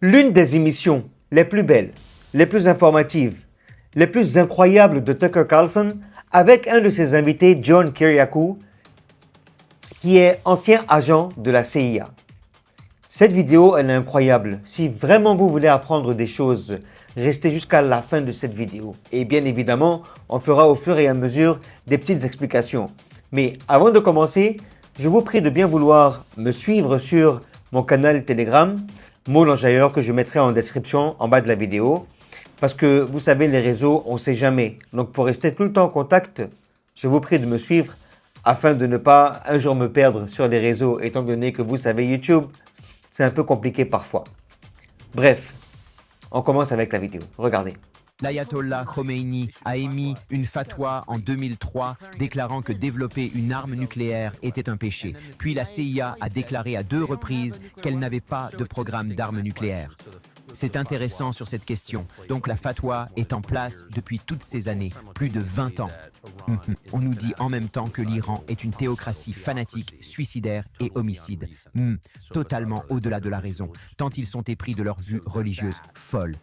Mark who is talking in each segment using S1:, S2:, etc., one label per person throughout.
S1: L'une des émissions les plus belles, les plus informatives, les plus incroyables de Tucker Carlson avec un de ses invités, John Kiriakou, qui est ancien agent de la CIA. Cette vidéo, elle est incroyable. Si vraiment vous voulez apprendre des choses, restez jusqu'à la fin de cette vidéo. Et bien évidemment, on fera au fur et à mesure des petites explications. Mais avant de commencer, je vous prie de bien vouloir me suivre sur mon canal Telegram, Mo l'Enjailleur, que je mettrai en description en bas de la vidéo. Parce que vous savez, les réseaux, on ne sait jamais. Donc pour rester tout le temps en contact, je vous prie de me suivre afin de ne pas un jour me perdre sur les réseaux, étant donné que vous savez, YouTube, c'est un peu compliqué parfois. Bref, on commence avec la vidéo. Regardez.
S2: L'ayatollah Khomeini a émis une fatwa en 2003 déclarant que développer une arme nucléaire était un péché. Puis la CIA a déclaré à 2 reprises qu'elle n'avait pas de programme d'armes nucléaires. C'est intéressant sur cette question. Donc la fatwa est en place depuis toutes ces années, plus de 20 ans. On nous dit en même temps que l'Iran est une théocratie fanatique, suicidaire et homicide. Totalement au-delà de la raison, tant ils sont épris de leur vue religieuse folle.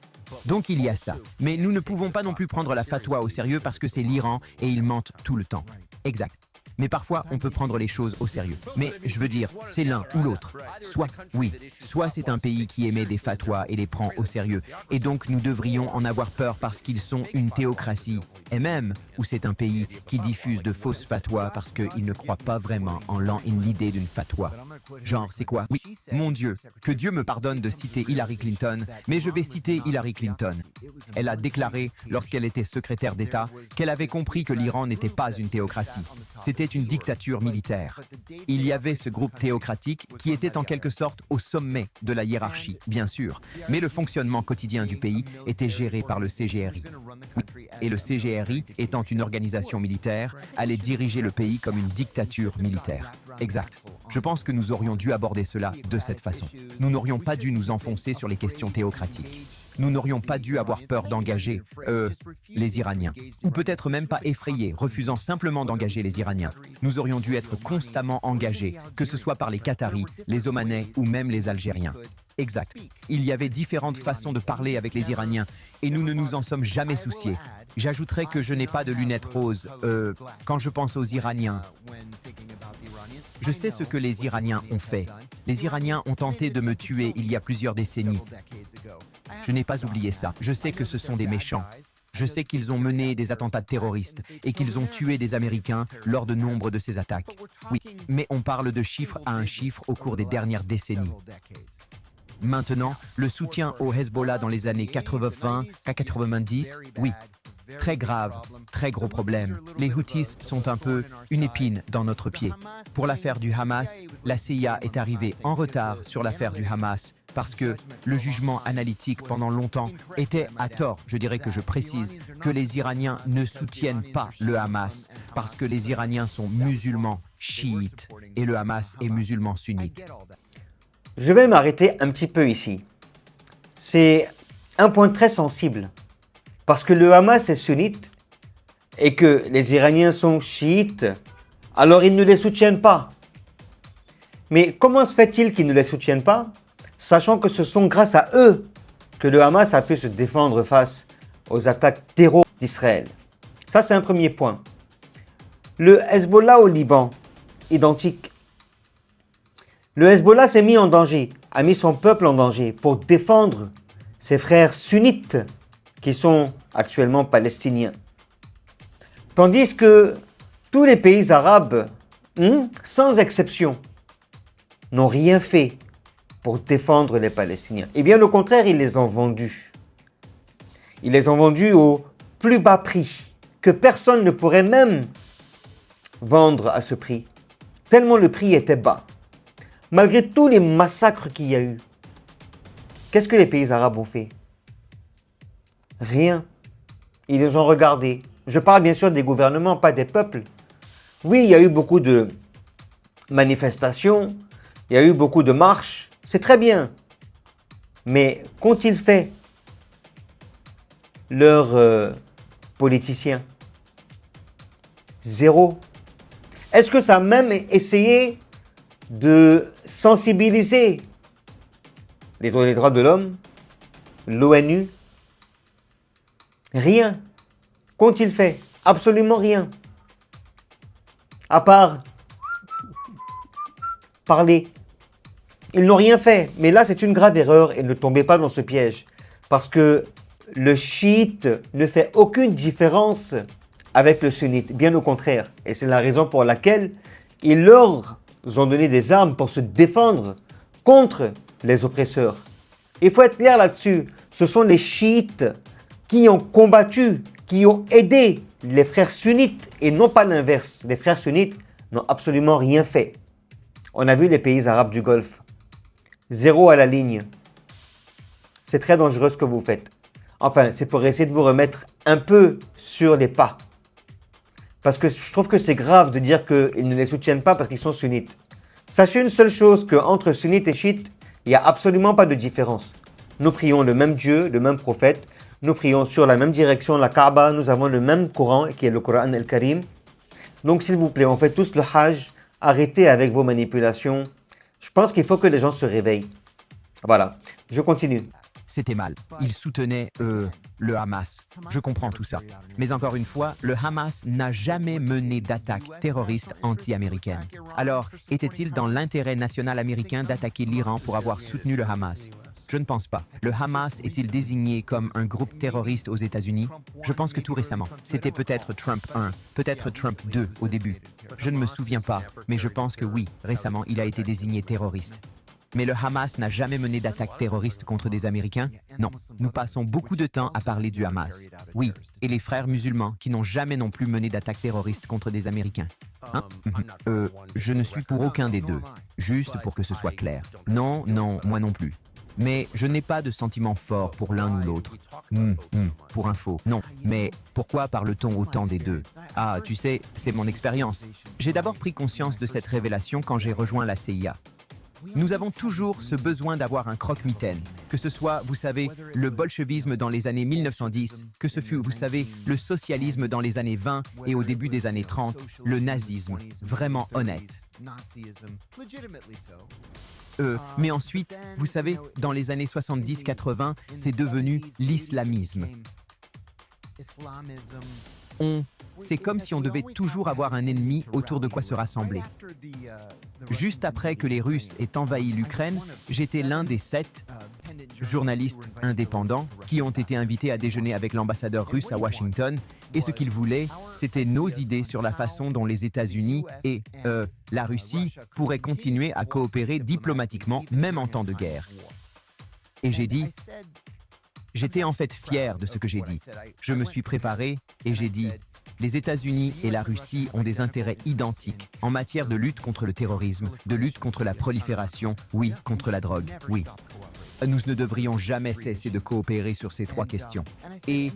S2: Donc il y a ça. Mais nous ne pouvons pas non plus prendre la fatwa au sérieux parce que c'est l'Iran et ils mentent tout le temps. Exact. Mais parfois, on peut prendre les choses au sérieux. Mais je veux dire, c'est l'un ou l'autre. Soit, oui, soit c'est un pays qui émet des fatwas et les prend au sérieux. Et donc, nous devrions en avoir peur parce qu'ils sont une théocratie. Et même, ou c'est un pays qui diffuse de fausses fatwas parce qu'ils ne croient pas vraiment en l'idée d'une fatwa. Genre, c'est quoi? Oui, mon Dieu, que Dieu me pardonne de citer Hillary Clinton, mais je vais citer Hillary Clinton. Elle a déclaré, lorsqu'elle était secrétaire d'État, qu'elle avait compris que l'Iran n'était pas une théocratie. C'était une dictature militaire. Il y avait ce groupe théocratique qui était en quelque sorte au sommet de la hiérarchie, bien sûr, mais le fonctionnement quotidien du pays était géré par le CGRI. Et le CGRI, étant une organisation militaire, allait diriger le pays comme une dictature militaire. Exact. Je pense que nous aurions dû aborder cela de cette façon. Nous n'aurions pas dû nous enfoncer sur les questions théocratiques. Nous n'aurions pas dû avoir peur d'engager, les Iraniens. Ou peut-être même pas effrayés, refusant simplement d'engager les Iraniens. Nous aurions dû être constamment engagés, que ce soit par les Qataris, les Omanais ou même les Algériens. Exact. Il y avait différentes façons de parler avec les Iraniens, et nous ne nous en sommes jamais souciés. J'ajouterais que je n'ai pas de lunettes roses, quand je pense aux Iraniens. Je sais ce que les Iraniens ont fait. Les Iraniens ont tenté de me tuer il y a plusieurs décennies. Je n'ai pas oublié ça. Je sais que ce sont des méchants. Je sais qu'ils ont mené des attentats terroristes et qu'ils ont tué des Américains lors de nombre de ces attaques. Oui, mais on parle de chiffre à un chiffre au cours des dernières décennies. Maintenant, le soutien au Hezbollah dans les années 80 à 90, oui. Très grave, très gros problème. Les Houthis sont un peu une épine dans notre pied. Pour l'affaire du Hamas, la CIA est arrivée en retard sur l'affaire du Hamas parce que le jugement analytique pendant longtemps était à tort. Je dirais que je précise que les Iraniens ne soutiennent pas le Hamas parce que les Iraniens sont musulmans chiites et le Hamas est musulman sunnite.
S1: Je vais m'arrêter un petit peu ici. C'est un point très sensible. Parce que le Hamas est sunnite et que les Iraniens sont chiites, alors ils ne les soutiennent pas. Mais comment se fait-il qu'ils ne les soutiennent pas, sachant que ce sont grâce à eux que le Hamas a pu se défendre face aux attaques terroristes d'Israël? Ça, c'est un premier point. Le Hezbollah au Liban, identique. Le Hezbollah s'est mis en danger, a mis son peuple en danger pour défendre ses frères sunnites qui sont actuellement palestiniens. Tandis que tous les pays arabes, sans exception, n'ont rien fait pour défendre les Palestiniens. Et bien au contraire, ils les ont vendus. Ils les ont vendus au plus bas prix, que personne ne pourrait même vendre à ce prix, tellement le prix était bas. Malgré tous les massacres qu'il y a eu, qu'est-ce que les pays arabes ont fait? Rien. Ils les ont regardés. Je parle bien sûr des gouvernements, pas des peuples. Oui, il y a eu beaucoup de manifestations, il y a eu beaucoup de marches, c'est très bien. Mais qu'ont-ils fait leurs politiciens? Zéro. Est-ce que ça a même essayé de sensibiliser les droits de l'homme l'ONU? Rien. Qu'ont-ils fait? Absolument rien. À part parler. Ils n'ont rien fait. Mais là, c'est une grave erreur et ne tombez pas dans ce piège. Parce que le chiite ne fait aucune différence avec le sunnite. Bien au contraire. Et c'est la raison pour laquelle ils leur ont donné des armes pour se défendre contre les oppresseurs. Il faut être clair là-dessus. Ce sont les chiites qui ont combattu, qui ont aidé les frères sunnites et non pas l'inverse. Les frères sunnites n'ont absolument rien fait. On a vu les pays arabes du Golfe. Zéro à la ligne. C'est très dangereux ce que vous faites. Enfin, c'est pour essayer de vous remettre un peu sur les pas. Parce que je trouve que c'est grave de dire qu'ils ne les soutiennent pas parce qu'ils sont sunnites. Sachez une seule chose, qu'entre sunnites et chiites, il n'y a absolument pas de différence. Nous prions le même Dieu, le même prophète. Nous prions sur la même direction, la Kaaba. Nous avons le même Coran, qui est le Coran al-Karim. Donc, s'il vous plaît, on fait tous le Hajj. Arrêtez avec vos manipulations. Je pense qu'il faut que les gens se réveillent. Voilà, je continue.
S2: C'était mal. Ils soutenaient, le Hamas. Je comprends tout ça. Mais encore une fois, le Hamas n'a jamais mené d'attaque terroriste anti-américaine. Alors, était-il dans l'intérêt national américain d'attaquer l'Iran pour avoir soutenu le Hamas? Je ne pense pas. Le Hamas est-il désigné comme un groupe terroriste aux États-Unis? Je pense que tout récemment. C'était peut-être Trump 1, peut-être Trump 2 au début. Je ne me souviens pas, mais je pense que oui, récemment, il a été désigné terroriste. Mais le Hamas n'a jamais mené d'attaque terroriste contre des Américains? Non. Nous passons beaucoup de temps à parler du Hamas. Oui, et les frères musulmans qui n'ont jamais non plus mené d'attaque terroriste contre des Américains. Hein? Je ne suis pour aucun des deux. Juste pour que ce soit clair. Non, non, moi non plus. Mais je n'ai pas de sentiment fort pour l'un ou l'autre. Pour info, non. Mais pourquoi parle-t-on autant des deux? Ah, tu sais, c'est mon expérience. J'ai d'abord pris conscience de cette révélation quand j'ai rejoint la CIA. Nous avons toujours ce besoin d'avoir un croque-mitaine, que ce soit, vous savez, le bolchevisme dans les années 1910, que ce fût, vous savez, le socialisme dans les années 20 et au début des années 30, le nazisme, vraiment honnête. Mais ensuite, vous savez, dans les années 70-80, c'est devenu l'islamisme. C'est comme si on devait toujours avoir un ennemi autour de quoi se rassembler. Juste après que les Russes aient envahi l'Ukraine, j'étais l'un des 7 journalistes indépendants qui ont été invités à déjeuner avec l'ambassadeur russe à Washington, et ce qu'ils voulaient, c'était nos idées sur la façon dont les États-Unis et la Russie pourraient continuer à coopérer diplomatiquement, même en temps de guerre. Et j'ai dit... J'étais en fait fier de ce que j'ai dit. Je me suis préparé et j'ai dit « Les États-Unis et la Russie ont des intérêts identiques en matière de lutte contre le terrorisme, de lutte contre la prolifération, oui, contre la drogue, oui. Nous ne devrions jamais cesser de coopérer sur ces 3 questions. » Et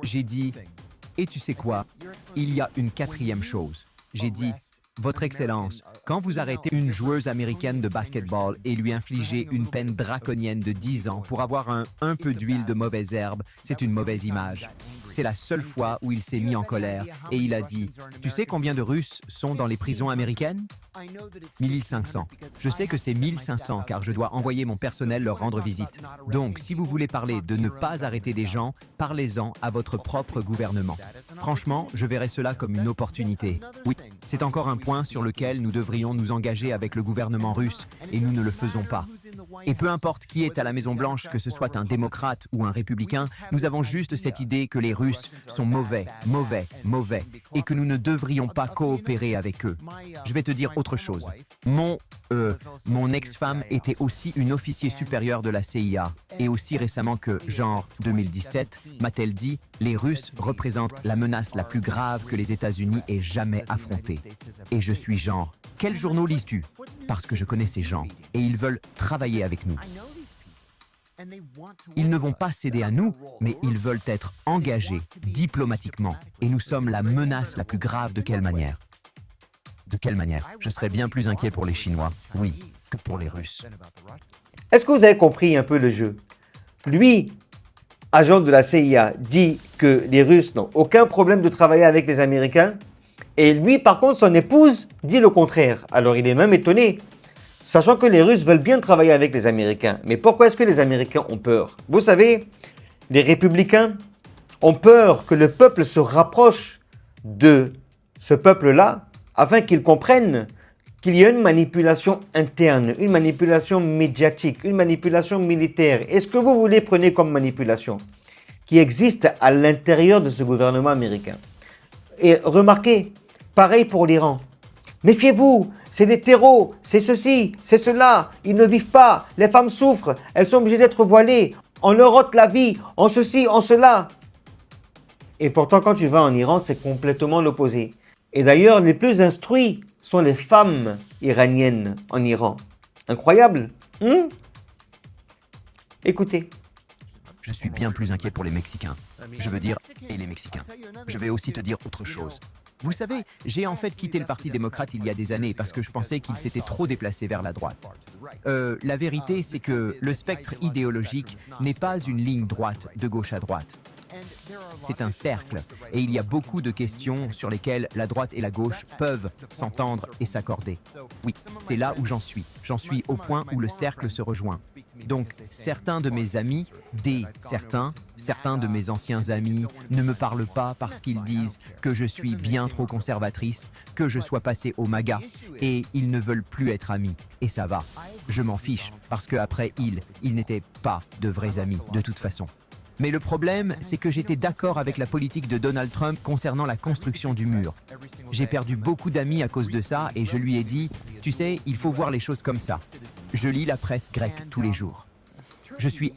S2: j'ai dit « Et tu sais quoi? Il y a une 4e chose. » J'ai dit « Votre Excellence, quand vous arrêtez une joueuse américaine de basketball et lui infligez une peine draconienne de 10 ans pour avoir un peu d'huile de mauvaise herbe, c'est une mauvaise image. » C'est la seule fois où il s'est mis en colère et il a dit « Tu sais combien de Russes sont dans les prisons américaines? 1500. Je sais que c'est 1500 car je dois envoyer mon personnel leur rendre visite. Donc, si vous voulez parler de ne pas arrêter des gens, parlez-en à votre propre gouvernement. Franchement, je verrais cela comme une opportunité. Oui, c'est encore un point sur lequel nous devrions nous engager avec le gouvernement russe et nous ne le faisons pas. Et peu importe qui est à la Maison-Blanche, que ce soit un démocrate ou un républicain, nous avons juste cette idée que les Russes sont mauvais, mauvais, mauvais et que nous ne devrions pas coopérer avec eux. Je vais te dire autre chose. Mon ex-femme était aussi une officier supérieure de la CIA et aussi récemment que, genre 2017, m'a-t-elle dit, les Russes représentent la menace la plus grave que les États-Unis aient jamais affrontée. Et je suis genre, quels journaux lis-tu? Parce que je connais ces gens et ils veulent travailler avec nous. Ils ne vont pas céder à nous, mais ils veulent être engagés diplomatiquement. Et nous sommes la menace la plus grave de quelle manière? De quelle manière? Je serais bien plus inquiet pour les Chinois, oui, que pour les Russes.
S1: Est-ce que vous avez compris un peu le jeu? Lui, agent de la CIA, dit que les Russes n'ont aucun problème de travailler avec les Américains. Et lui, par contre, son épouse dit le contraire. Alors il est même étonné. sachant que les Russes veulent bien travailler avec les Américains. Mais pourquoi est-ce que les Américains ont peur? Vous savez, les républicains ont peur que le peuple se rapproche de ce peuple-là afin qu'ils comprennent qu'il y a une manipulation interne, une manipulation médiatique, une manipulation militaire. Et ce que vous voulez prenez comme manipulation qui existe à l'intérieur de ce gouvernement américain. Et remarquez, pareil pour l'Iran. Méfiez-vous, c'est des terreaux, c'est ceci, c'est cela, ils ne vivent pas, les femmes souffrent, elles sont obligées d'être voilées, on leur ôte la vie, en ceci, en cela. Et pourtant, quand tu vas en Iran, c'est complètement l'opposé. Et d'ailleurs, les plus instruits sont les femmes iraniennes en Iran. Incroyable, Écoutez.
S2: Je suis bien plus inquiet pour les Mexicains. Je veux dire, et les Mexicains. Je vais aussi te dire autre chose. Vous savez, j'ai en fait quitté le Parti démocrate il y a des années parce que je pensais qu'il s'était trop déplacé vers la droite. La vérité, c'est que le spectre idéologique n'est pas une ligne droite de gauche à droite. C'est un cercle, et il y a beaucoup de questions sur lesquelles la droite et la gauche peuvent s'entendre et s'accorder. Oui, c'est là où j'en suis. J'en suis au point où le cercle se rejoint. Donc, certains de mes amis, certains de mes anciens amis ne me parlent pas parce qu'ils disent que je suis bien trop conservatrice, que je sois passé au MAGA, et ils ne veulent plus être amis. Et ça va. Je m'en fiche, parce qu'après ils n'étaient pas de vrais amis, de toute façon. Mais le problème, c'est que j'étais d'accord avec la politique de Donald Trump concernant la construction du mur. J'ai perdu beaucoup d'amis à cause de ça et je lui ai dit, tu sais, il faut voir les choses comme ça. Je lis la presse grecque tous les jours. Je suis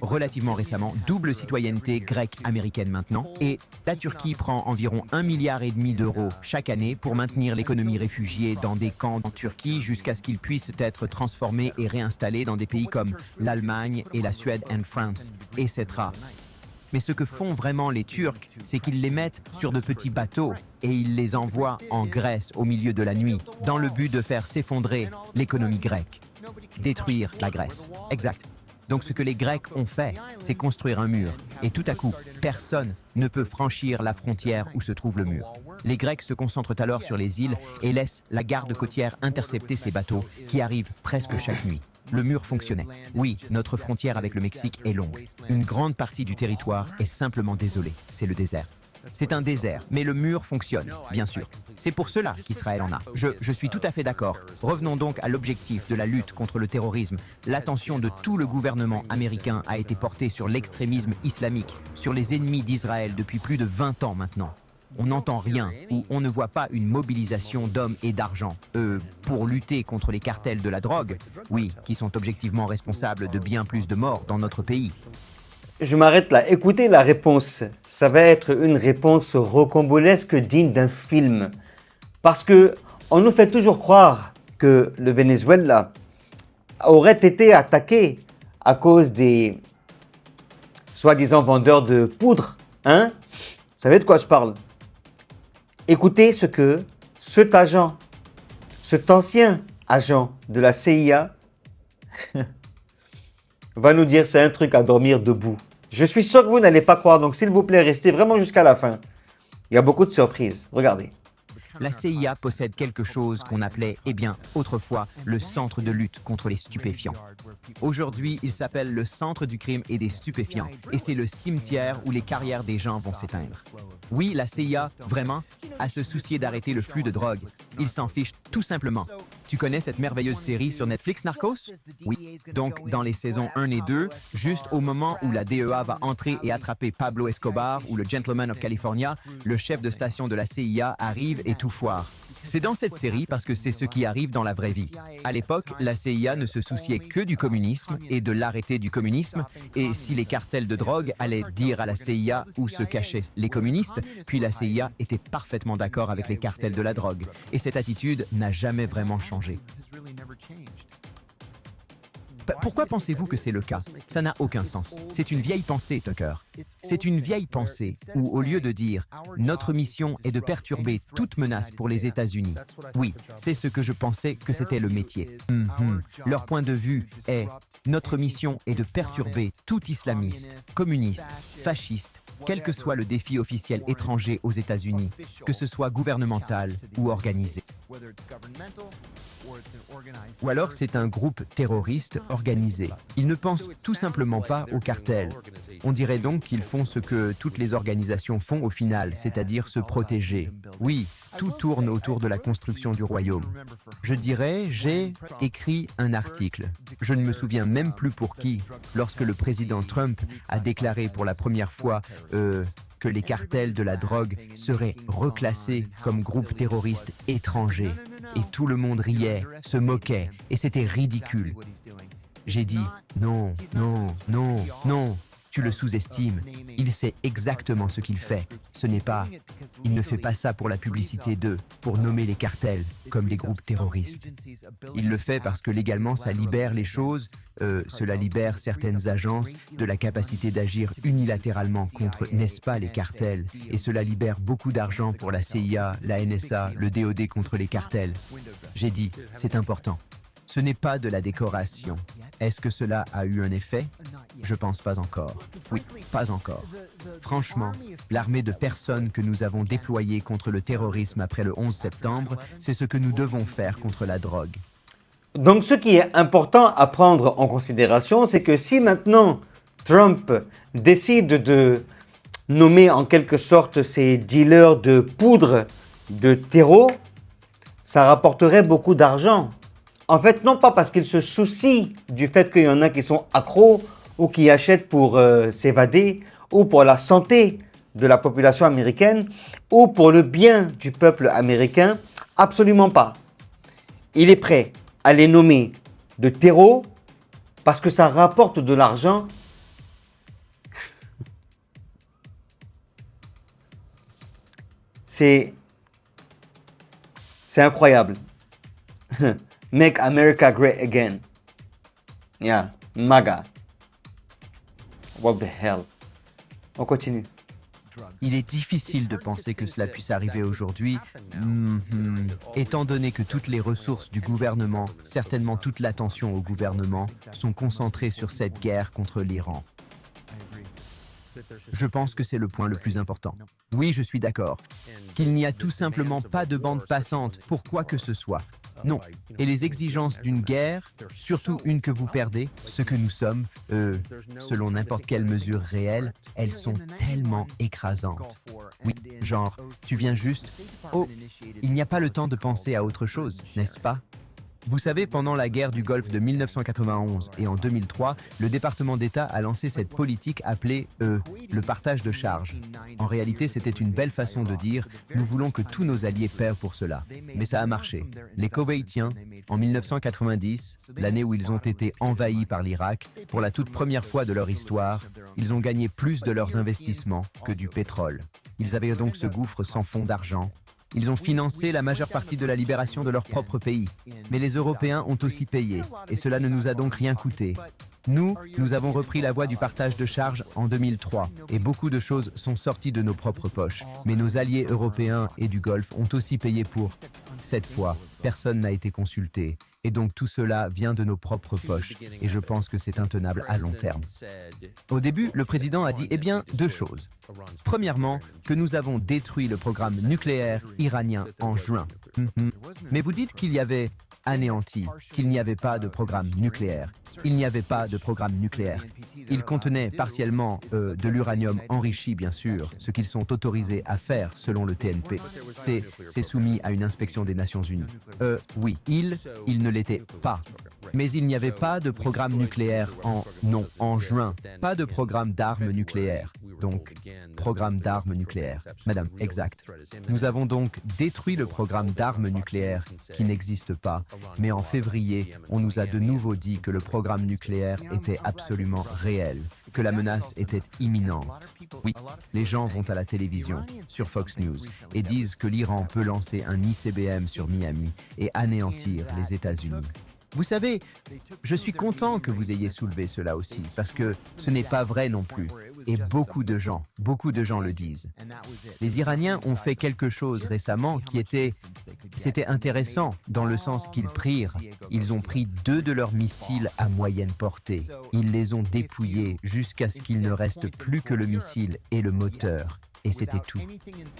S2: relativement récemment, double citoyenneté grecque-américaine maintenant, et la Turquie prend environ 1,5 milliard d'euros chaque année pour maintenir l'économie réfugiée dans des camps en Turquie jusqu'à ce qu'ils puissent être transformés et réinstallés dans des pays comme l'Allemagne et la Suède and France, etc. Mais ce que font vraiment les Turcs, c'est qu'ils les mettent sur de petits bateaux et ils les envoient en Grèce au milieu de la nuit, dans le but de faire s'effondrer l'économie grecque. Détruire la Grèce. Exact. Donc ce que les Grecs ont fait, c'est construire un mur. Et tout à coup, personne ne peut franchir la frontière où se trouve le mur. Les Grecs se concentrent alors sur les îles et laissent la garde côtière intercepter ces bateaux qui arrivent presque chaque nuit. Le mur fonctionnait. Oui, notre frontière avec le Mexique est longue. Une grande partie du territoire est simplement désolée. C'est le désert. C'est un désert, mais le mur fonctionne, bien sûr. C'est pour cela qu'Israël en a. Je suis tout à fait d'accord. Revenons donc à l'objectif de la lutte contre le terrorisme. L'attention de tout le gouvernement américain a été portée sur l'extrémisme islamique, sur les ennemis d'Israël depuis plus de 20 ans maintenant. On n'entend rien ou on ne voit pas une mobilisation d'hommes et d'argent. Pour lutter contre les cartels de la drogue, oui, qui sont objectivement responsables de bien plus de morts dans notre pays.
S1: Je m'arrête là. Écoutez la réponse. Ça va être une réponse rocambolesque digne d'un film. Parce que on nous fait toujours croire que le Venezuela aurait été attaqué à cause des soi-disant vendeurs de poudre. Vous savez de quoi je parle? Écoutez ce que cet ancien agent de la CIA va nous dire. C'est un truc à dormir debout. Je suis sûr que vous n'allez pas croire, donc s'il vous plaît, restez vraiment jusqu'à la fin. Il y a beaucoup de surprises. Regardez.
S2: La CIA possède quelque chose qu'on appelait, autrefois, le Centre de lutte contre les stupéfiants. Aujourd'hui, il s'appelle le Centre du crime et des stupéfiants, et c'est le cimetière où les carrières des gens vont s'éteindre. Oui, la CIA, vraiment, a se soucier d'arrêter le flux de drogue. Ils s'en fichent tout simplement. Tu connais cette merveilleuse série sur Netflix, Narcos? Oui. Donc, dans les saisons 1 et 2, juste au moment où la DEA va entrer et attraper Pablo Escobar ou le Gentleman of California, le chef de station de la CIA arrive et tout foire. C'est dans cette série parce que c'est ce qui arrive dans la vraie vie. À l'époque, la CIA ne se souciait que du communisme et de l'arrêté du communisme, et si les cartels de drogue allaient dire à la CIA où se cachaient les communistes, puis la CIA était parfaitement d'accord avec les cartels de la drogue. Et cette attitude n'a jamais vraiment changé. Pourquoi pensez-vous que c'est le cas? Ça n'a aucun sens. C'est une vieille pensée, Tucker. C'est une vieille pensée où, au lieu de dire « notre mission est de perturber toute menace pour les États-Unis », oui, c'est ce que je pensais que c'était le métier. Leur point de vue est « notre mission est de perturber tout islamiste, communiste, fasciste, quel que soit le défi officiel étranger aux États-Unis, que ce soit gouvernemental ou organisé. » Ou alors c'est un groupe terroriste organisé. Ils ne pensent tout simplement pas au cartel. On dirait donc qu'ils font ce que toutes les organisations font au final, c'est-à-dire se protéger. Oui, tout tourne autour de la construction du royaume. Je dirais, j'ai écrit un article. Je ne me souviens même plus pour qui, lorsque le président Trump a déclaré pour la première fois que les cartels de la drogue seraient reclassés comme groupes terroristes étrangers. Et tout le monde riait, se moquait, et c'était ridicule. J'ai dit « Non, non, non, non, tu le sous-estimes. Il sait exactement ce qu'il fait. Ce n'est pas... Il ne fait pas ça pour la publicité d'eux, pour nommer les cartels comme des groupes terroristes. Il le fait parce que légalement ça libère les choses, cela libère certaines agences de la capacité d'agir unilatéralement contre, n'est-ce pas, les cartels, et cela libère beaucoup d'argent pour la CIA, la NSA, le DOD contre les cartels. J'ai dit, c'est important. Ce n'est pas de la décoration. Est-ce que cela a eu un effet? Je pense pas encore. Oui, pas encore. Franchement, l'armée de personnes que nous avons déployée contre le terrorisme après le 11 septembre, c'est ce que nous devons faire contre la drogue.
S1: Donc ce qui est important à prendre en considération, c'est que si maintenant Trump décide de nommer en quelque sorte ces dealers de poudre de terreau, ça rapporterait beaucoup d'argent. En fait, non pas parce qu'il se soucie du fait qu'il y en a qui sont accros ou qui achètent pour s'évader ou pour la santé de la population américaine ou pour le bien du peuple américain, absolument pas. Il est prêt à les nommer de terreau parce que ça rapporte de l'argent. C'est incroyable. Make America Great Again. Yeah, MAGA. What the hell? On continue.
S2: Il est difficile de penser que cela puisse arriver aujourd'hui, étant donné que toutes les ressources du gouvernement, certainement toute l'attention au gouvernement, sont concentrées sur cette guerre contre l'Iran. Je pense que c'est le point le plus important. Oui, je suis d'accord. Qu'il n'y a tout simplement pas de bande passante pour quoi que ce soit. Non. Et les exigences d'une guerre, surtout une que vous perdez, ce que nous sommes, selon n'importe quelle mesure réelle, elles sont tellement écrasantes. Oui, genre, tu viens juste... Oh, il n'y a pas le temps de penser à autre chose, n'est-ce pas? Vous savez, pendant la guerre du Golfe de 1991 et en 2003, le département d'État a lancé cette politique appelée, le partage de charges. En réalité, c'était une belle façon de dire « nous voulons que tous nos alliés paient pour cela ». Mais ça a marché. Les Koweïtiens, en 1990, l'année où ils ont été envahis par l'Irak, pour la toute première fois de leur histoire, ils ont gagné plus de leurs investissements que du pétrole. Ils avaient donc ce gouffre sans fond d'argent. Ils ont financé la majeure partie de la libération de leur propre pays. Mais les Européens ont aussi payé, et cela ne nous a donc rien coûté. Nous avons repris la voie du partage de charges en 2003, et beaucoup de choses sont sorties de nos propres poches. Mais nos alliés européens et du Golfe ont aussi payé pour. Cette fois, personne n'a été consulté, et donc tout cela vient de nos propres poches, et je pense que c'est intenable à long terme. Au début, le président a dit, deux choses. Premièrement, que nous avons détruit le programme nucléaire iranien en juin. Mais vous dites qu'il y avait anéanti, qu'il n'y avait pas de programme nucléaire. Il n'y avait pas de programme nucléaire. Il contenait partiellement de l'uranium enrichi, bien sûr, ce qu'ils sont autorisés à faire selon le TNP. C'est soumis à une inspection des Nations Unies. Oui, il ne l'était pas. Mais il n'y avait pas de programme nucléaire en juin. Pas de programme d'armes nucléaires. Donc, programme d'armes nucléaires. Madame, exact. Nous avons donc détruit le programme d'armes nucléaires qui n'existe pas. Mais en février, on nous a de nouveau dit que le programme nucléaire était absolument réel, que la menace était imminente. Oui, les gens vont à la télévision, sur Fox News, et disent que l'Iran peut lancer un ICBM sur Miami et anéantir les États-Unis. Vous savez, je suis content que vous ayez soulevé cela aussi, parce que ce n'est pas vrai non plus. Et beaucoup de gens le disent. Les Iraniens ont fait quelque chose récemment c'était intéressant dans le sens ils ont pris 2 de leurs missiles à moyenne portée. Ils les ont dépouillés jusqu'à ce qu'il ne reste plus que le missile et le moteur. Et c'était tout.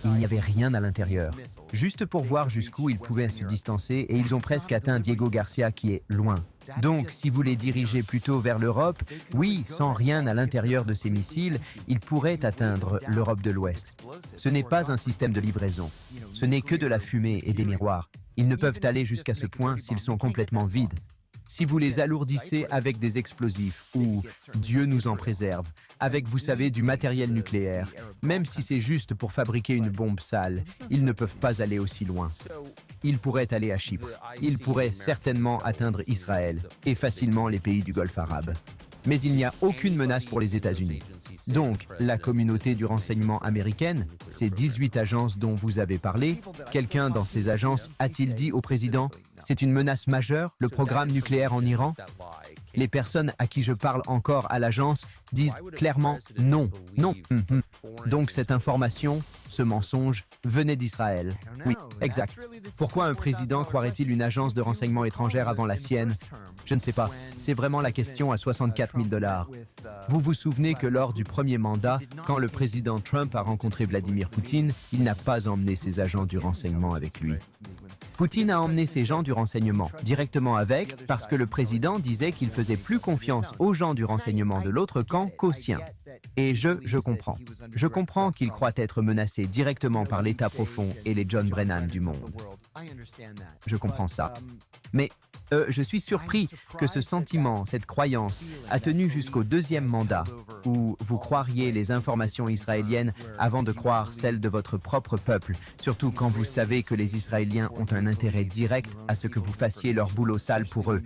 S2: Il n'y avait rien à l'intérieur. Juste pour voir jusqu'où ils pouvaient se distancer, et ils ont presque atteint Diego Garcia qui est loin. Donc, si vous les dirigez plutôt vers l'Europe, oui, sans rien à l'intérieur de ces missiles, ils pourraient atteindre l'Europe de l'Ouest. Ce n'est pas un système de livraison. Ce n'est que de la fumée et des miroirs. Ils ne peuvent aller jusqu'à ce point s'ils sont complètement vides. Si vous les alourdissez avec des explosifs ou, Dieu nous en préserve, avec, vous savez, du matériel nucléaire, même si c'est juste pour fabriquer une bombe sale, ils ne peuvent pas aller aussi loin. Ils pourraient aller à Chypre. Ils pourraient certainement atteindre Israël et facilement les pays du Golfe arabe. Mais il n'y a aucune menace pour les États-Unis. Donc, la communauté du renseignement américaine, ces 18 agences dont vous avez parlé, quelqu'un dans ces agences a-t-il dit au président « C'est une menace majeure, le programme nucléaire en Iran ?» Les personnes à qui je parle encore à l'agence disent clairement « Non, non ». Donc cette information, ce mensonge, venait d'Israël. Oui, exact. Pourquoi un président croirait-il une agence de renseignement étrangère avant la sienne? Je ne sais pas. C'est vraiment la question à 64 000 $. Vous vous souvenez que lors du premier mandat, quand le président Trump a rencontré Vladimir Poutine, il n'a pas emmené ses agents du renseignement avec lui. Poutine a emmené ses gens du renseignement directement avec parce que le président disait qu'il faisait plus confiance aux gens du renseignement de l'autre camp qu'aux siens. Et je comprends. Je comprends qu'il croit être menacé directement par l'État profond et les John Brennan du monde. Je comprends ça. Mais je suis surpris que ce sentiment, cette croyance, a tenu jusqu'au deuxième mandat, où vous croiriez les informations israéliennes avant de croire celles de votre propre peuple, surtout quand vous savez que les Israéliens ont un intérêt direct à ce que vous fassiez leur boulot sale pour eux.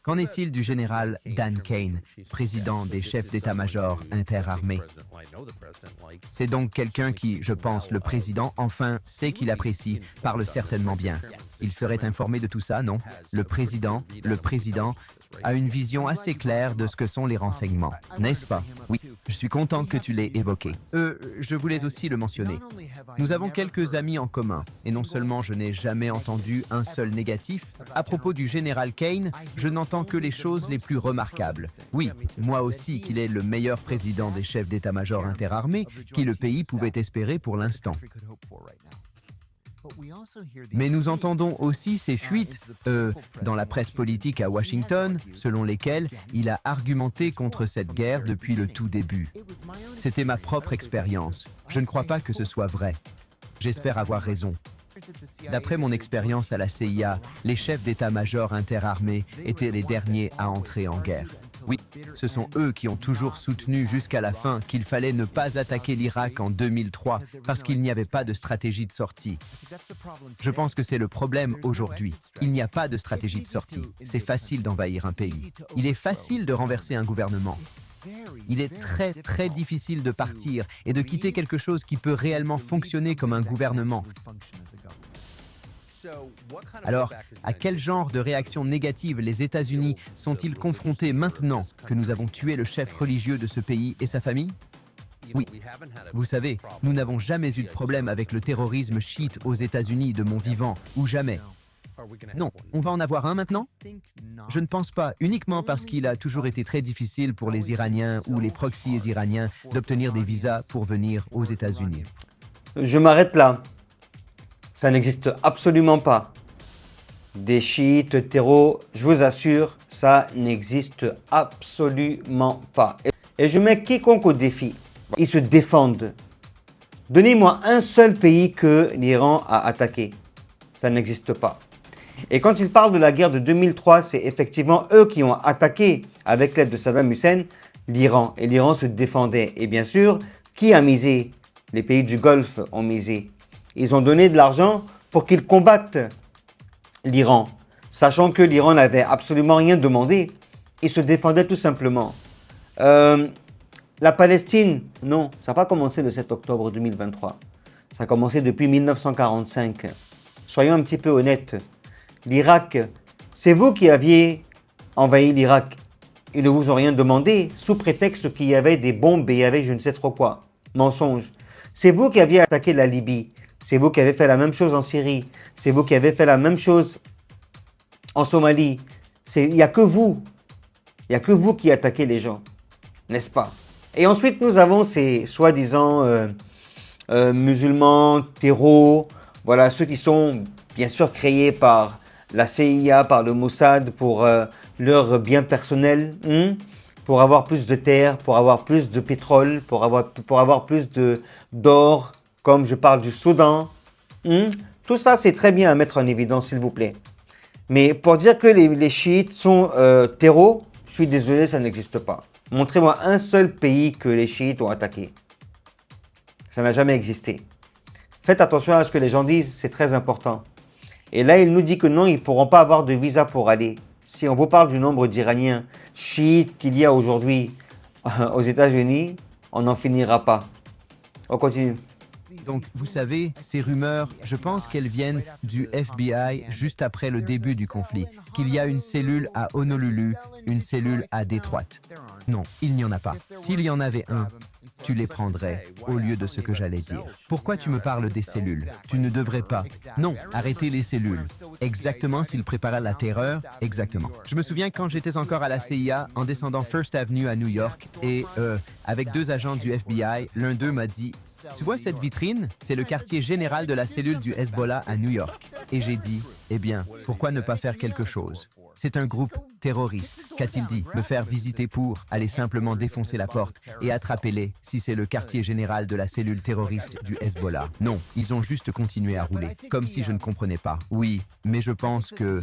S2: Qu'en est-il du général Dan Kane, président des chefs d'état-major interarmés? C'est donc quelqu'un qui, je pense, le président, enfin, sait qu'il apprécie, parle certainement bien. Il serait informé de tout ça, non? Le président a une vision assez claire de ce que sont les renseignements, n'est-ce pas? Oui, je suis content que tu l'aies évoqué. Je voulais aussi le mentionner. Nous avons quelques amis en commun, et non seulement je n'ai jamais entendu un seul négatif, à propos du général Kane, je n'entends que les choses les plus remarquables. Oui, moi aussi qu'il est le meilleur président des chefs d'état-major interarmés qui le pays pouvait espérer pour l'instant. Mais nous entendons aussi ces fuites dans la presse politique à Washington, selon lesquelles il a argumenté contre cette guerre depuis le tout début. C'était ma propre expérience. Je ne crois pas que ce soit vrai. J'espère avoir raison. D'après mon expérience à la CIA, les chefs d'état-major interarmés étaient les derniers à entrer en guerre. Oui, ce sont eux qui ont toujours soutenu jusqu'à la fin qu'il fallait ne pas attaquer l'Irak en 2003 parce qu'il n'y avait pas de stratégie de sortie. Je pense que c'est le problème aujourd'hui. Il n'y a pas de stratégie de sortie. C'est facile d'envahir un pays. Il est facile de renverser un gouvernement. Il est très, très difficile de partir et de quitter quelque chose qui peut réellement fonctionner comme un gouvernement. Alors, à quel genre de réaction négative les États-Unis sont-ils confrontés maintenant que nous avons tué le chef religieux de ce pays et sa famille? Oui, vous savez, nous n'avons jamais eu de problème avec le terrorisme chiite aux États-Unis de mon vivant, ou jamais. Non, on va en avoir un maintenant? Je ne pense pas, uniquement parce qu'il a toujours été très difficile pour les Iraniens ou les proxys iraniens d'obtenir des visas pour venir aux États-Unis.
S1: Je m'arrête là. Ça n'existe absolument pas. Des chiites terreaux, je vous assure, ça n'existe absolument pas. Et je mets quiconque au défi. Ils se défendent. Donnez-moi un seul pays que l'Iran a attaqué. Ça n'existe pas. Et quand ils parlent de la guerre de 2003, c'est effectivement eux qui ont attaqué, avec l'aide de Saddam Hussein, l'Iran. Et l'Iran se défendait. Et bien sûr, qui a misé? Les pays du Golfe ont misé. Ils ont donné de l'argent pour qu'ils combattent l'Iran, sachant que l'Iran n'avait absolument rien demandé. Ils se défendaient tout simplement. La Palestine, non, ça n'a pas commencé le 7 octobre 2023. Ça a commencé depuis 1945. soyons un petit peu honnêtes. L'Irak, c'est vous qui aviez envahi l'Irak. Ils ne vous ont rien demandé, sous prétexte qu'il y avait des bombes et il y avait je ne sais trop quoi. Mensonge. C'est vous qui aviez attaqué la Libye. C'est vous qui avez fait la même chose en Syrie. C'est vous qui avez fait la même chose en Somalie. Il n'y a que vous. Il n'y a que vous qui attaquez les gens. N'est-ce pas? Et ensuite, nous avons ces soi-disant musulmans, terreaux, voilà, ceux qui sont bien sûr créés par la CIA, par le Mossad pour leur bien personnel, pour avoir plus de terre, pour avoir plus de pétrole, pour avoir plus d'or, comme je parle du Soudan. Tout ça, c'est très bien à mettre en évidence, s'il vous plaît. Mais pour dire que les chiites sont terreaux, je suis désolé, ça n'existe pas. Montrez-moi un seul pays que les chiites ont attaqué. Ça n'a jamais existé. Faites attention à ce que les gens disent, c'est très important. Et là, il nous dit que non, ils ne pourront pas avoir de visa pour aller. Si on vous parle du nombre d'Iraniens chiites qu'il y a aujourd'hui aux États-Unis, on n'en finira pas. On continue.
S2: Donc, vous savez, ces rumeurs, je pense qu'elles viennent du FBI juste après le début du conflit, qu'il y a une cellule à Honolulu, une cellule à Détroit. Non, il n'y en a pas. S'il y en avait un, tu les prendrais au lieu de ce que j'allais dire. Pourquoi tu me parles des cellules? Tu ne devrais pas. Non, arrêtez les cellules. Exactement s'ils préparaient la terreur, exactement. Je me souviens quand j'étais encore à la CIA, en descendant First Avenue à New York, et avec deux agents du FBI, l'un d'eux m'a dit « Tu vois cette vitrine? C'est le quartier général de la cellule du Hezbollah à New York. » Et j'ai dit « Eh bien, pourquoi ne pas faire quelque chose? C'est un groupe terroriste. Qu'a-t-il dit? Me faire visiter pour aller simplement défoncer la porte et attraper-les si c'est le quartier général de la cellule terroriste du Hezbollah. Non, ils ont juste continué à rouler, comme si je ne comprenais pas. Oui, mais je pense que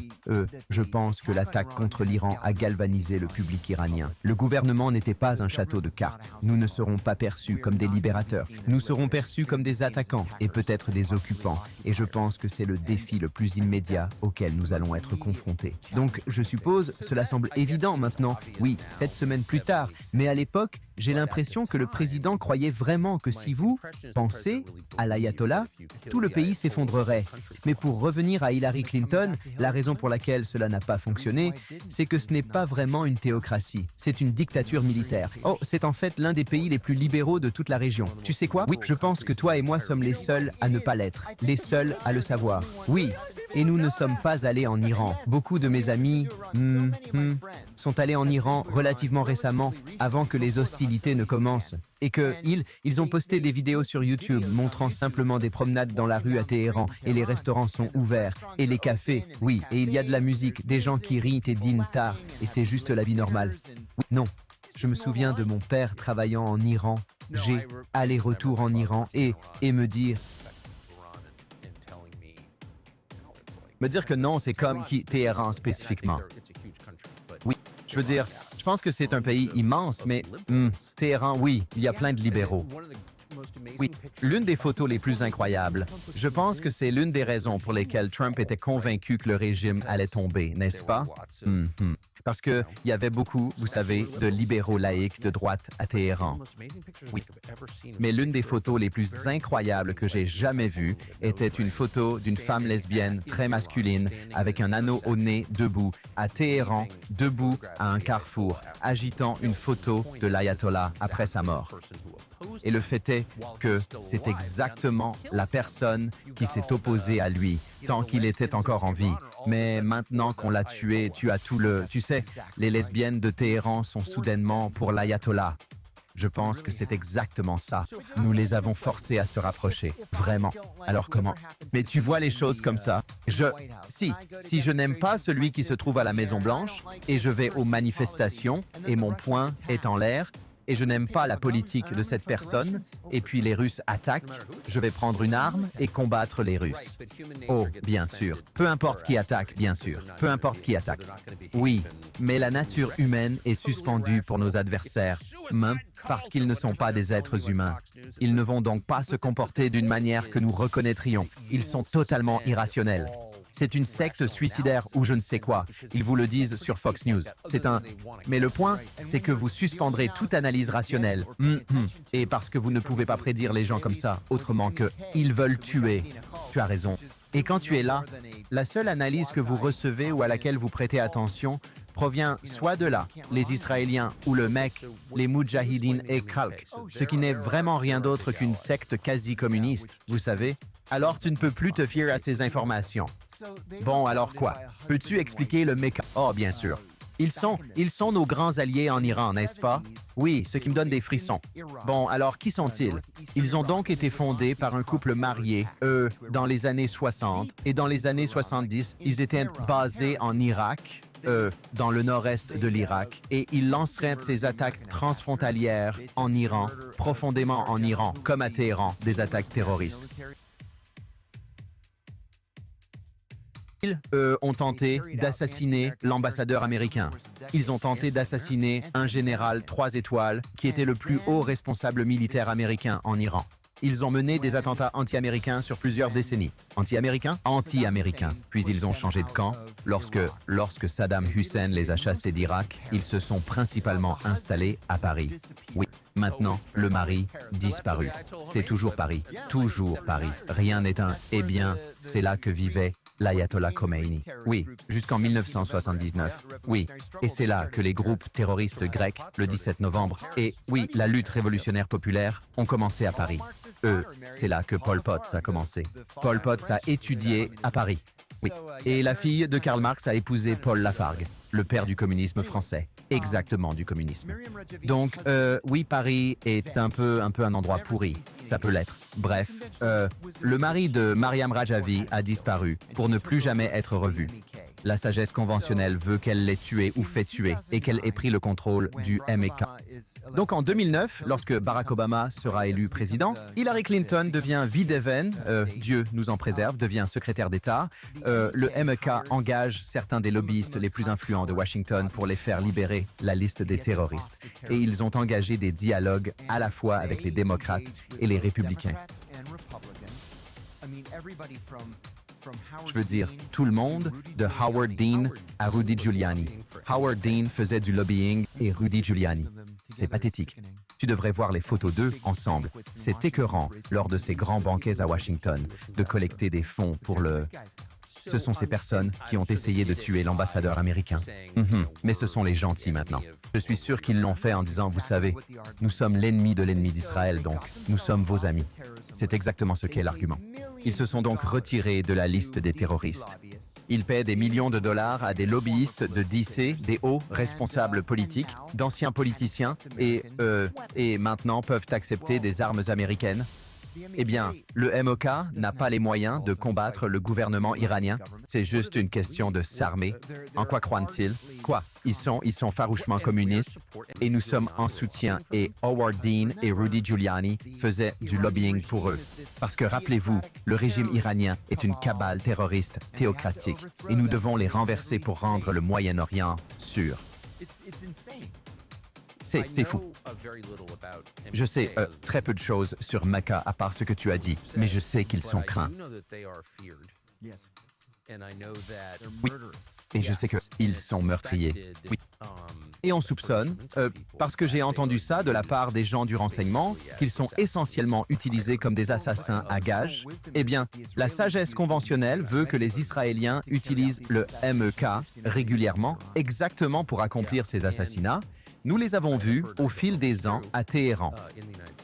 S2: l'attaque contre l'Iran a galvanisé le public iranien. Le gouvernement n'était pas un château de cartes. Nous ne serons pas perçus comme des libérateurs. Nous serons perçus comme des attaquants et peut-être des occupants. Et je pense que c'est le défi le plus immédiat auquel nous allons être confrontés. Donc, je suppose, cela semble évident maintenant, oui, 7 semaines plus tard, mais à l'époque, j'ai l'impression que le président croyait vraiment que si vous pensez à l'ayatollah, tout le pays s'effondrerait. Mais pour revenir à Hillary Clinton, la raison pour laquelle cela n'a pas fonctionné, c'est que ce n'est pas vraiment une théocratie, c'est une dictature militaire. Oh, c'est en fait l'un des pays les plus libéraux de toute la région. Tu sais quoi? Oui, je pense que toi et moi sommes les seuls à ne pas l'être, les seuls à le savoir. Oui. Et nous ne sommes pas allés en Iran. Beaucoup de mes amis sont allés en Iran relativement récemment, avant que les hostilités ne commencent. Et qu'ils ont posté des vidéos sur YouTube montrant simplement des promenades dans la rue à Téhéran, et les restaurants sont ouverts, et les cafés, oui, et il y a de la musique, des gens qui rient et dînent tard, et c'est juste la vie normale. Oui, non. Je me souviens de mon père travaillant en Iran. J'ai aller-retour en Iran et me dire que non, c'est comme Téhéran spécifiquement. Oui, je veux dire, je pense que c'est un pays immense, mais Téhéran, oui, il y a plein de libéraux. Oui, l'une des photos les plus incroyables, je pense que c'est l'une des raisons pour lesquelles Trump était convaincu que le régime allait tomber, n'est-ce pas? Parce qu'il y avait beaucoup, vous savez, de libéraux laïcs de droite à Téhéran. Oui. Mais l'une des photos les plus incroyables que j'ai jamais vues était une photo d'une femme lesbienne très masculine avec un anneau au nez debout à Téhéran, debout à un carrefour, agitant une photo de l'ayatollah après sa mort. Et le fait est que c'est exactement la personne qui s'est opposée à lui tant qu'il était encore en vie. Mais maintenant qu'on l'a tué, tu as tout le... Tu sais, les lesbiennes de Téhéran sont soudainement pour l'ayatollah. Je pense que c'est exactement ça. Nous les avons forcés à se rapprocher. Vraiment. Alors comment? Mais tu vois les choses comme ça? Si je n'aime pas celui qui se trouve à la Maison-Blanche, et je vais aux manifestations, et mon poing est en l'air, et je n'aime pas la politique de cette personne, et puis les Russes attaquent, je vais prendre une arme et combattre les Russes. Oh, bien sûr. Peu importe qui attaque, bien sûr. Peu importe qui attaque. Oui, mais la nature humaine est suspendue pour nos adversaires, parce qu'ils ne sont pas des êtres humains. Ils ne vont donc pas se comporter d'une manière que nous reconnaîtrions. Ils sont totalement irrationnels. C'est une secte suicidaire ou je ne sais quoi. Ils vous le disent sur Fox News. Mais le point, c'est que vous suspendrez toute analyse rationnelle. Et parce que vous ne pouvez pas prédire les gens comme ça, autrement que ils veulent tuer. Tu as raison. Et quand tu es là, la seule analyse que vous recevez ou à laquelle vous prêtez attention provient soit de là, les Israéliens ou le MEC, les Moudjahidines et Khalq, ce qui n'est vraiment rien d'autre qu'une secte quasi-communiste, vous savez. Alors tu ne peux plus te fier à ces informations. Bon, alors quoi? Peux-tu expliquer le MEC? Oh, bien sûr. Ils sont nos grands alliés en Iran, n'est-ce pas? Oui, ce qui me donne des frissons. Bon, alors qui sont-ils? Ils ont donc été fondés par un couple marié, dans les années 60, et dans les années 70, ils étaient basés en Irak, dans le nord-est de l'Irak, et ils lanceraient ces attaques transfrontalières en Iran, profondément en Iran, comme à Téhéran, des attaques terroristes. Ils ont tenté d'assassiner l'ambassadeur américain. Ils ont tenté d'assassiner un général 3 étoiles qui était le plus haut responsable militaire américain en Iran. Ils ont mené des attentats anti-américains sur plusieurs décennies. Anti-américains? Anti-américains. Puis ils ont changé de camp. Lorsque Saddam Hussein les a chassés d'Irak, ils se sont principalement installés à Paris. Oui, maintenant, le mari disparu. C'est toujours Paris. Toujours Paris. Rien n'est un « eh bien », c'est là que vivait l'ayatollah Khomeini. Oui, jusqu'en 1979. Oui, et c'est là que les groupes terroristes grecs, le 17 novembre, et oui, la lutte révolutionnaire populaire ont commencé à Paris. C'est là que Pol Pot a commencé. Pol Pot a étudié à Paris. Oui, et la fille de Karl Marx a épousé Paul Lafargue, le père du communisme français. Exactement du communisme. Donc, oui, Paris est un peu un endroit pourri. Ça peut l'être. Bref, le mari de Mariam Rajavi a disparu pour ne plus jamais être revu. La sagesse conventionnelle veut qu'elle l'ait tué ou fait tuer et qu'elle ait pris le contrôle du MEK. Donc en 2009, lorsque Barack Obama sera élu président, Hillary Clinton devient Videven, Dieu nous en préserve, devient secrétaire d'État. Le MEK engage certains des lobbyistes les plus influents de Washington pour les faire libérer la liste des terroristes. Et ils ont engagé des dialogues à la fois avec les démocrates et les républicains. Je veux dire, tout le monde, de Howard Dean à Rudy Giuliani. Howard Dean faisait du lobbying et Rudy Giuliani. C'est pathétique. Tu devrais voir les photos d'eux ensemble. C'est écœurant, lors de ces grands banquets à Washington, de collecter des fonds pour le... Ce sont ces personnes qui ont essayé de tuer l'ambassadeur américain. Mais ce sont les gentils maintenant. Je suis sûr qu'ils l'ont fait en disant, vous savez, nous sommes l'ennemi de l'ennemi d'Israël, donc nous sommes vos amis. C'est exactement ce qu'est l'argument. Ils se sont donc retirés de la liste des terroristes. Ils paient des millions de dollars à des lobbyistes de DC, des hauts responsables politiques, d'anciens politiciens, et maintenant peuvent accepter des armes américaines. Eh bien, le MOK n'a pas les moyens de combattre le gouvernement iranien. C'est juste une question de s'armer. En quoi croient-ils? Quoi? Ils sont farouchement communistes et nous sommes en soutien. Et Howard Dean et Rudy Giuliani faisaient du lobbying pour eux. Parce que rappelez-vous, le régime iranien est une cabale terroriste théocratique et nous devons les renverser pour rendre le Moyen-Orient sûr. C'est fou. Je sais très peu de choses sur Mecca à part ce que tu as dit, mais je sais qu'ils sont craints. Oui. Et je sais qu'ils sont meurtriers. Oui. Et on soupçonne, parce que j'ai entendu ça de la part des gens du renseignement, qu'ils sont essentiellement utilisés comme des assassins à gages. Eh bien, la sagesse conventionnelle veut que les Israéliens utilisent le MEK régulièrement, exactement pour accomplir ces assassinats. Nous les avons vus au fil des ans à Téhéran.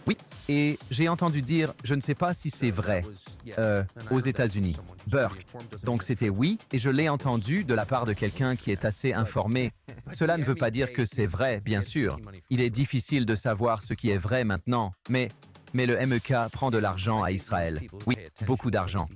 S2: Oui, et j'ai entendu dire, je ne sais pas si c'est vrai, aux États-Unis, Burke. Donc c'était oui, et je l'ai entendu de la part de quelqu'un qui est assez informé. Cela ne veut pas dire que c'est vrai, bien sûr. Il est difficile de savoir ce qui est vrai maintenant, mais le MEK prend de l'argent à Israël. Oui, beaucoup d'argent.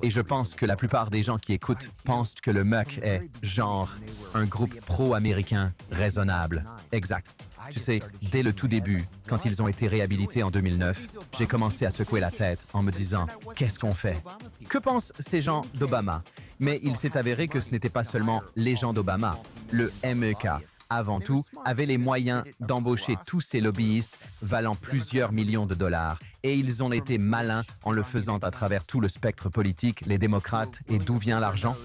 S2: Et je pense que la plupart des gens qui écoutent pensent que le MEK est, genre, un groupe pro-américain raisonnable. Exact. Tu sais, dès le tout début, quand ils ont été réhabilités en 2009, j'ai commencé à secouer la tête en me disant « Qu'est-ce qu'on fait ?» Que pensent ces gens d'Obama? Mais il s'est avéré que ce n'était pas seulement les gens d'Obama. Le MEK, avant tout, avait les moyens d'embaucher tous ces lobbyistes valant plusieurs millions de dollars. Et ils ont été malins en le faisant à travers tout le spectre politique, les démocrates. Et d'où vient l'argent?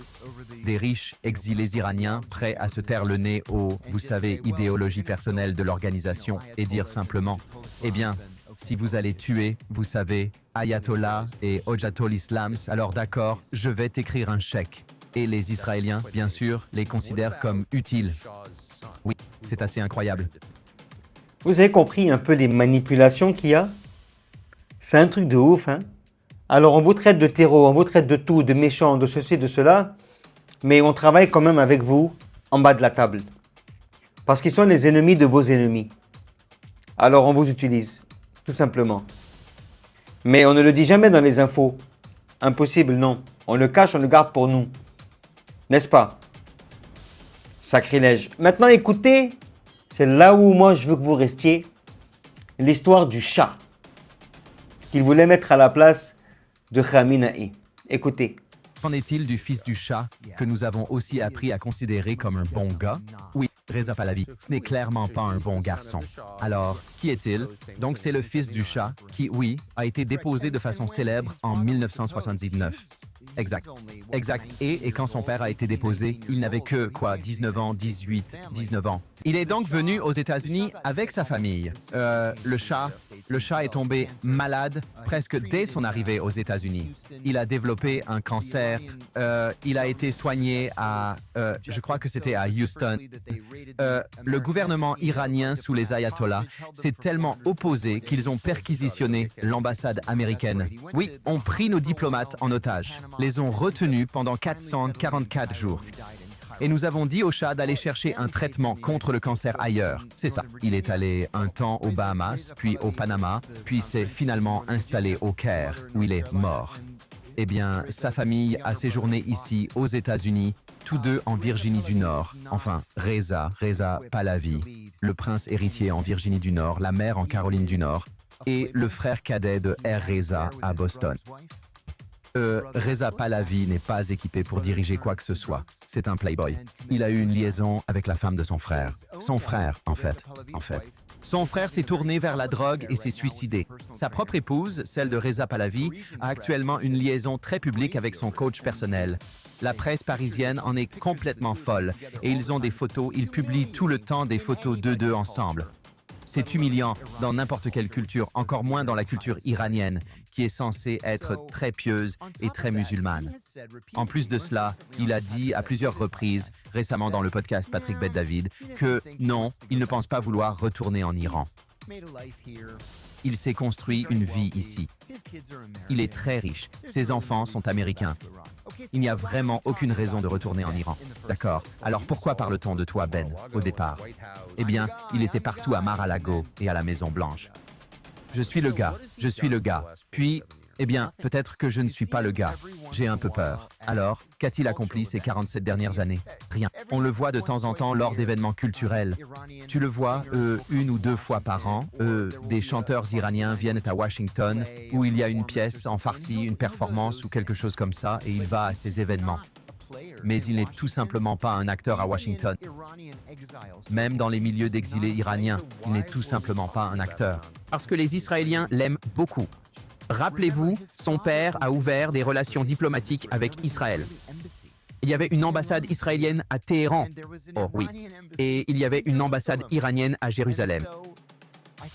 S2: Des riches exilés iraniens prêts à se taire le nez aux, vous savez, idéologies personnelles de l'organisation et dire simplement, eh bien, si vous allez tuer, vous savez, Ayatollah et Hojatul Islam, alors d'accord, je vais t'écrire un chèque. Et les Israéliens, bien sûr, les considèrent comme utiles. Oui, c'est assez incroyable.
S1: Vous avez compris un peu les manipulations qu'il y a? C'est un truc de ouf, hein? Alors on vous traite de terreau, on vous traite de tout, de méchants, de ceci, de cela, mais on travaille quand même avec vous en bas de la table. Parce qu'ils sont les ennemis de vos ennemis. Alors on vous utilise, tout simplement. Mais on ne le dit jamais dans les infos. Impossible, non. On le cache, on le garde pour nous. N'est-ce pas? Sacrilège. Maintenant écoutez, c'est là où moi je veux que vous restiez, l'histoire du chat qu'il voulait mettre à la place de Khamenei. Écoutez.
S2: Qu'en est-il du fils du chat, que nous avons aussi appris à considérer comme un bon gars? Oui, Reza Pahlavi, ce n'est clairement pas un bon garçon. Alors, qui est-il? Donc c'est le fils du chat qui, oui, a été déposé de façon célèbre en 1979. Exact. Exact. Et quand son père a été déposé, il n'avait que, 19 ans, 19 ans. Il est donc venu aux États-Unis avec sa famille. Le chat est tombé malade presque dès son arrivée aux États-Unis. Il a développé un cancer. Il a été soigné je crois que c'était à Houston. Le gouvernement iranien sous les ayatollahs s'est tellement opposé qu'ils ont perquisitionné l'ambassade américaine. Oui, ont pris nos diplomates en otage, les ont retenus pendant 444 jours. Et nous avons dit au chat d'aller chercher un traitement contre le cancer ailleurs. C'est ça. Il est allé un temps aux Bahamas, puis au Panama, puis s'est finalement installé au Caire, où il est mort. Eh bien, sa famille a séjourné ici, aux États-Unis, tous deux en Virginie du Nord. Enfin, Reza Pahlavi, le prince héritier en Virginie du Nord, la mère en Caroline du Nord, et le frère cadet de R. Reza à Boston. Reza Pahlavi n'est pas équipé pour diriger quoi que ce soit. C'est un playboy. Il a eu une liaison avec la femme de son frère. Son frère, en fait. Son frère s'est tourné vers la drogue et s'est suicidé. Sa propre épouse, celle de Reza Pahlavi, a actuellement une liaison très publique avec son coach personnel. La presse parisienne en est complètement folle et ils ont des photos, ils publient tout le temps des photos d'eux ensemble. C'est humiliant dans n'importe quelle culture, encore moins dans la culture iranienne, qui est censée être très pieuse et très musulmane. En plus de cela, il a dit à plusieurs reprises, récemment dans le podcast Patrick Bet-David, que non, il ne pense pas vouloir retourner en Iran. Il s'est construit une vie ici. Il est très riche. Ses enfants sont américains. Il n'y a vraiment aucune raison de retourner en Iran. D'accord. Alors pourquoi parle-t-on de toi, Ben, au départ? Eh bien, il était partout à Mar-a-Lago et à la Maison-Blanche. Je suis le gars. Puis, eh bien, peut-être que je ne suis pas le gars. J'ai un peu peur. Alors, qu'a-t-il accompli ces 47 dernières années? Rien. On le voit de temps en temps lors d'événements culturels. Tu le vois, 1 ou 2 fois par an. Des chanteurs iraniens viennent à Washington où il y a une pièce en farsi, une performance ou quelque chose comme ça, et il va à ces événements. Mais il n'est tout simplement pas un acteur à Washington. Même dans les milieux d'exilés iraniens, il n'est tout simplement pas un acteur. Parce que les Israéliens l'aiment beaucoup. Rappelez-vous, son père a ouvert des relations diplomatiques avec Israël. Il y avait une ambassade israélienne à Téhéran. Oh oui. Et il y avait une ambassade iranienne à Jérusalem.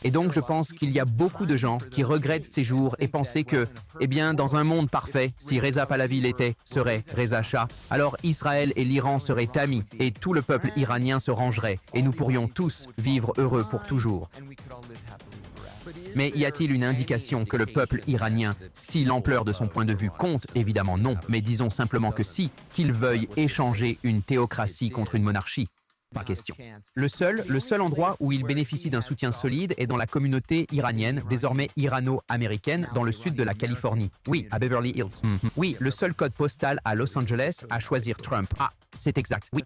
S2: Et donc, je pense qu'il y a beaucoup de gens qui regrettent ces jours et pensaient que, eh bien, dans un monde parfait, si Reza Pahlavi l'était, serait Reza Shah, alors Israël et l'Iran seraient amis et tout le peuple iranien se rangerait et nous pourrions tous vivre heureux pour toujours. Mais y a-t-il une indication que le peuple iranien, si l'ampleur de son point de vue compte, évidemment non, mais disons simplement que si, qu'il veuille échanger une théocratie contre une monarchie? Pas question. Le seul endroit où il bénéficie d'un soutien solide est dans la communauté iranienne, désormais irano-américaine, dans le sud de la Californie. Oui, à Beverly Hills. Oui, le seul code postal à Los Angeles à choisir Trump. Ah, c'est exact. Oui,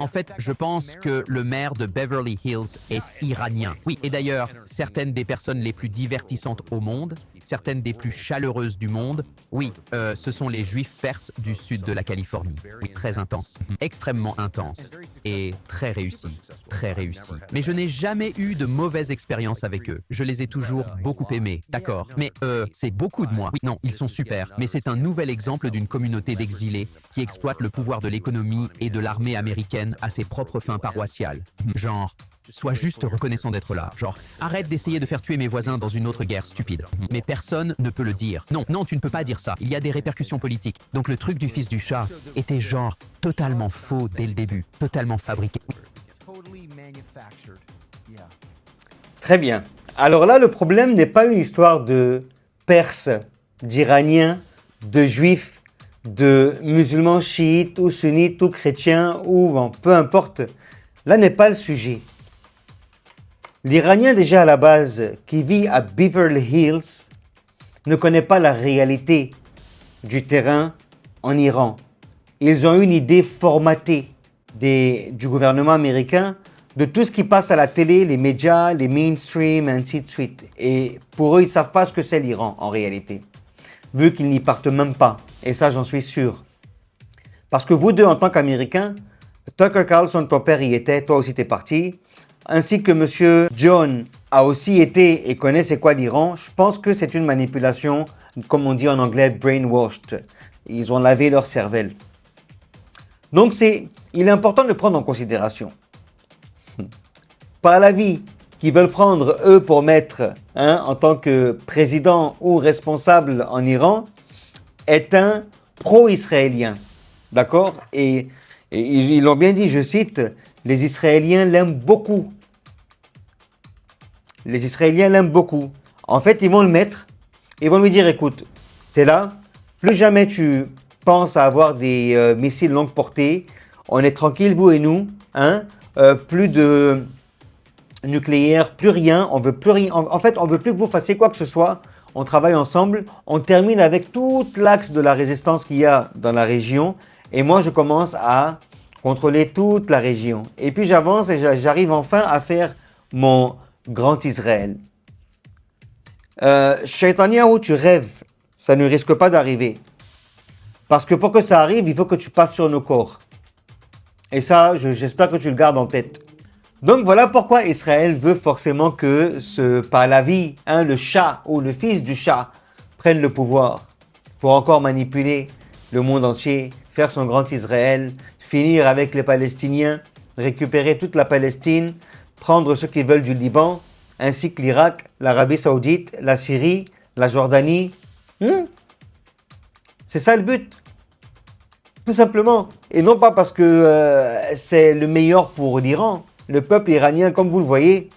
S2: en fait, je pense que le maire de Beverly Hills est iranien. Oui, et d'ailleurs, certaines des personnes les plus divertissantes au monde, certaines des plus chaleureuses du monde, oui, ce sont les juifs perses du sud de la Californie. Oui, très intense, extrêmement intense et très réussi, très réussi. Mais je n'ai jamais eu de mauvaise expérience avec eux. Je les ai toujours beaucoup aimés, d'accord. Mais c'est beaucoup de moi. Oui, non, ils sont super. Mais c'est un nouvel exemple d'une communauté d'exilés qui exploite le pouvoir de l'économie et de l'armée américaine à ses propres fins paroissiales. Genre, Sois juste reconnaissant d'être là. Genre, arrête d'essayer de faire tuer mes voisins dans une autre guerre stupide. Mais personne ne peut le dire. Non, non, tu ne peux pas dire ça. Il y a des répercussions politiques. Donc le truc du fils du chat était genre totalement faux dès le début. Totalement fabriqué.
S1: Très bien. Alors là, le problème n'est pas une histoire de Perses, d'Iraniens, de Juifs, de musulmans chiites ou sunnites ou chrétiens ou bon, peu importe. Là n'est pas le sujet. L'Iranien déjà à la base qui vit à Beverly Hills ne connaît pas la réalité du terrain en Iran. Ils ont une idée formatée du gouvernement américain de tout ce qui passe à la télé, les médias, les mainstream, ainsi de suite. Et pour eux, ils ne savent pas ce que c'est l'Iran en réalité, vu qu'ils n'y partent même pas. Et ça, j'en suis sûr. Parce que vous deux, en tant qu'Américains, Tucker Carlson, ton père y était, toi aussi t'es parti, ainsi que Monsieur John a aussi été et connaît c'est quoi l'Iran. Je pense que c'est une manipulation, comme on dit en anglais, brainwashed. Ils ont lavé leur cervelle. Donc il est important de prendre en considération. Par la vie qu'ils veulent prendre eux pour mettre en tant que président ou responsable en Iran est un pro-israélien. D'accord? Et ils l'ont bien dit, je cite, les Israéliens l'aiment beaucoup. Les Israéliens l'aiment beaucoup. En fait, ils vont le mettre, ils vont lui dire, écoute, t'es là, plus jamais tu penses à avoir des missiles longue portée, on est tranquille, vous et nous, plus de nucléaire, plus rien, on veut plus rien. En fait, on veut plus que vous fassiez quoi que ce soit. On travaille ensemble, on termine avec tout l'axe de la résistance qu'il y a dans la région. Et moi, je commence à contrôler toute la région. Et puis j'avance et j'arrive enfin à faire mon grand Israël. Shaitania, tu rêves, ça ne risque pas d'arriver. Parce que pour que ça arrive, il faut que tu passes sur nos corps. Et ça, j'espère que tu le gardes en tête. Donc voilà pourquoi Israël veut forcément que ce Pahlavi, le chat ou le fils du chat, prenne le pouvoir pour encore manipuler le monde entier, faire son grand Israël, finir avec les Palestiniens, récupérer toute la Palestine, prendre ceux qui veulent du Liban, ainsi que l'Irak, l'Arabie Saoudite, la Syrie, la Jordanie. C'est ça le but. Tout simplement. Et non pas parce que c'est le meilleur pour l'Iran. Le peuple iranien, comme vous le voyez,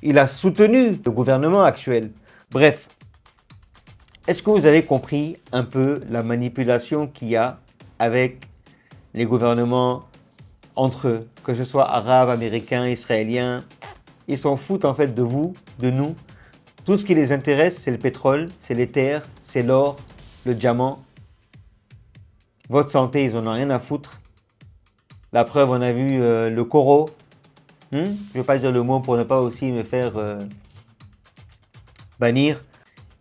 S1: il a soutenu le gouvernement actuel. Bref, est-ce que vous avez compris un peu la manipulation qu'il y a avec les gouvernements entre eux, que ce soit arabes, américains, israéliens? Ils s'en foutent en fait de vous, de nous. Tout ce qui les intéresse, c'est le pétrole, c'est les terres, c'est l'or, le diamant. Votre santé, ils en ont rien à foutre. La preuve, on a vu le coraux. Je ne vais pas dire le mot pour ne pas aussi me faire bannir.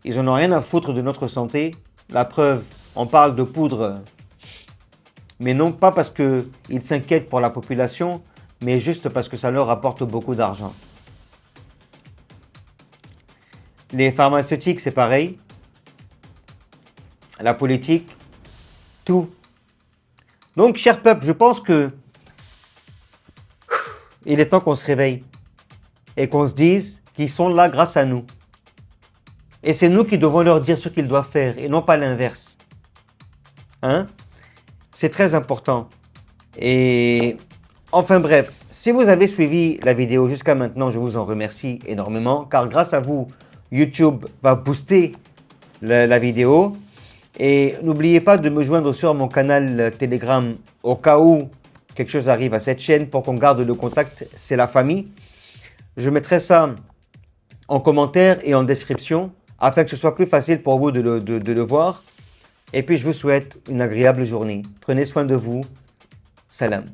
S1: Ils en ont rien à foutre de notre santé. La preuve, on parle de poudre, mais non pas parce qu'ils s'inquiètent pour la population, mais juste parce que ça leur apporte beaucoup d'argent. Les pharmaceutiques, c'est pareil. La politique, tout. Donc, cher peuple, je pense que il est temps qu'on se réveille et qu'on se dise qu'ils sont là grâce à nous. Et c'est nous qui devons leur dire ce qu'ils doivent faire et non pas l'inverse. C'est très important. Et enfin bref, si vous avez suivi la vidéo jusqu'à maintenant, je vous en remercie énormément car grâce à vous, YouTube va booster la vidéo. Et n'oubliez pas de me joindre sur mon canal Telegram au cas où quelque chose arrive à cette chaîne pour qu'on garde le contact, c'est la famille. Je mettrai ça en commentaire et en description afin que ce soit plus facile pour vous de le voir. Et puis je vous souhaite une agréable journée. Prenez soin de vous. Salam.